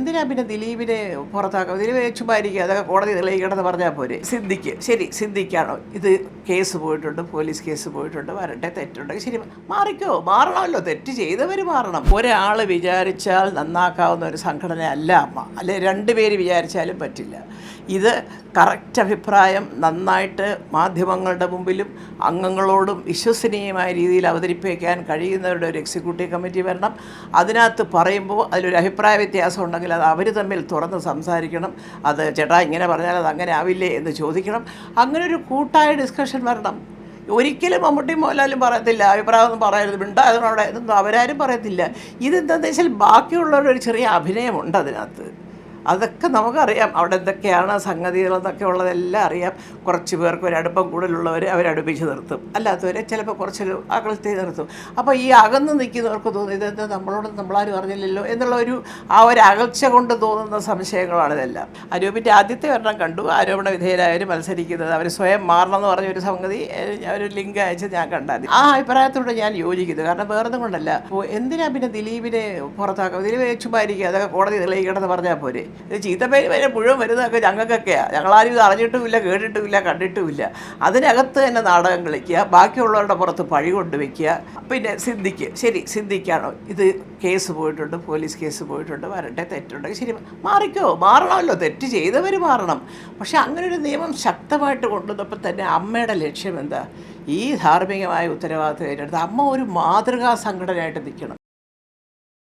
എന്തിനാ പിന്നെ ദിലീപിനെ പുറത്താക്കുക? ദിലീപ് ചുമ്മായിരിക്കുക, അതൊക്കെ കോടതി തെളിയിക്കണമെന്ന് പറഞ്ഞാൽ പോരെ. സിദ്ദിഖാണോ ഇത്? കേസ് പോയിട്ടുണ്ട്, പോലീസ് കേസ് പോയിട്ടുണ്ട്, വരട്ടെ. തെറ്റുണ്ടെങ്കിൽ ശരി, മാറിക്കോ, മാറണമല്ലോ. തെറ്റ് ചെയ്തവർ മാറണം. ഒരാൾ വിചാരിച്ചാൽ നന്നാക്കാവുന്ന ഒരു സംഘടന അല്ല അമ്മ, അല്ലെ രണ്ടുപേര് വിചാരിച്ചാലും പറ്റില്ല. ഇത് കറക്റ്റ് അഭിപ്രായം നന്നായിട്ട് മാധ്യമങ്ങളുടെ മുമ്പിലും അംഗങ്ങളോടും വിശ്വസനീയമായ രീതിയിൽ അവതരിപ്പിക്കാൻ കഴിയുന്നവരുടെ ഒരു എക്സിക്യൂട്ടീവ് കമ്മിറ്റി വരണം. അതിനകത്ത് പറയുമ്പോൾ അതിലൊരു അഭിപ്രായ വ്യത്യാസം ഉണ്ടെങ്കിൽ അത് അവർ തമ്മിൽ തുറന്ന് സംസാരിക്കണം. അത് ചേട്ടാ ഇങ്ങനെ പറഞ്ഞാൽ അത് അങ്ങനെ ആവില്ലേ എന്ന് ചോദിക്കണം. അങ്ങനെ ഒരു കൂട്ടായ ഡിസ്കഷൻ വരണം. ഒരിക്കലും മമ്മൂട്ടിയും മോഹൻലാലും പറയത്തില്ല അഭിപ്രായമൊന്നും പറയരുത്, മിണ്ടായതിനോടെ ഇതൊന്നും അവരാരും പറയത്തില്ല. ഇതെന്താണെന്ന് വെച്ചാൽ ബാക്കിയുള്ളവരൊരു ചെറിയ അഭിനയമുണ്ട് അതിനകത്ത്. അതൊക്കെ നമുക്കറിയാം, അവിടെ എന്തൊക്കെയാണ് സംഗതികളെന്നൊക്കെ ഉള്ളതെല്ലാം അറിയാം. കുറച്ച് പേർക്ക് ഒരു അടുപ്പം കൂടുതലുള്ളവർ അവരടുപ്പിച്ച് നിർത്തും, അല്ലാത്തവരെ ചിലപ്പോൾ കുറച്ചൊരു അകലത്തെ നിർത്തും. അപ്പോൾ ഈ അകന്ന് നിൽക്കുന്നവർക്ക് തോന്നും ഇതെന്താ നമ്മളാരും അറിഞ്ഞില്ലല്ലോ എന്നുള്ള ഒരു അകൽച്ച കൊണ്ട് തോന്നുന്ന സംശയങ്ങളാണ് ഇതെല്ലാം. അനൂപിൻ്റെ ആദ്യത്തെ ഒരെണ്ണം കണ്ടു, ആരോപണ വിധേയരായവർ മത്സരിക്കുന്നത്, അവർ സ്വയം മാറണം എന്ന് പറഞ്ഞൊരു സംഗതി ഒരു ലിങ്ക് അയച്ച് ഞാൻ കണ്ടാൽ ആ അഭിപ്രായത്തോടെ ഞാൻ യോജിക്കുന്നത്. കാരണം വേറൊന്നും കൊണ്ടല്ല. അപ്പോൾ എന്തിനാ പിന്നെ ദിലീപിനെ പുറത്താക്കുക? ദിലീപ് ചുമ്മായിരിക്കുക, അതൊക്കെ കോടതി തെളിയിക്കണമെന്ന് പറഞ്ഞാൽ പോരെ. ഇത് ചീത്തപ്പേര് വരെ മുഴുവൻ വരുന്നതൊക്കെ ഞങ്ങൾക്കൊക്കെയാണ്. ഞങ്ങളാരും ഇത് അറിഞ്ഞിട്ടുമില്ല, കേട്ടിട്ടുമില്ല, കണ്ടിട്ടുമില്ല. അതിനകത്ത് തന്നെ നാടകം കളിക്കുക, ബാക്കിയുള്ളവരുടെ പുറത്ത് പഴി കൊണ്ടുവയ്ക്കുക. പിന്നെ സിദ്ദിഖാണോ ഇത്? കേസ് പോയിട്ടുണ്ട്, പോലീസ് കേസ് പോയിട്ടുണ്ട്, വരട്ടെ. തെറ്റുണ്ടെങ്കിൽ ശരി, മാറിക്കോ, മാറണമല്ലോ. തെറ്റ് ചെയ്തവർ മാറണം. പക്ഷെ അങ്ങനൊരു നിയമം ശക്തമായിട്ട് കൊണ്ടുവന്നപ്പോൾ തന്നെ അമ്മയുടെ ലക്ഷ്യം എന്താ? ഈ ധാർമ്മികമായ ഉത്തരവാദിത്വം ഏറ്റെടുത്ത് അമ്മ ഒരു മാതൃകാ സംഘടനയായിട്ട് നിൽക്കണം.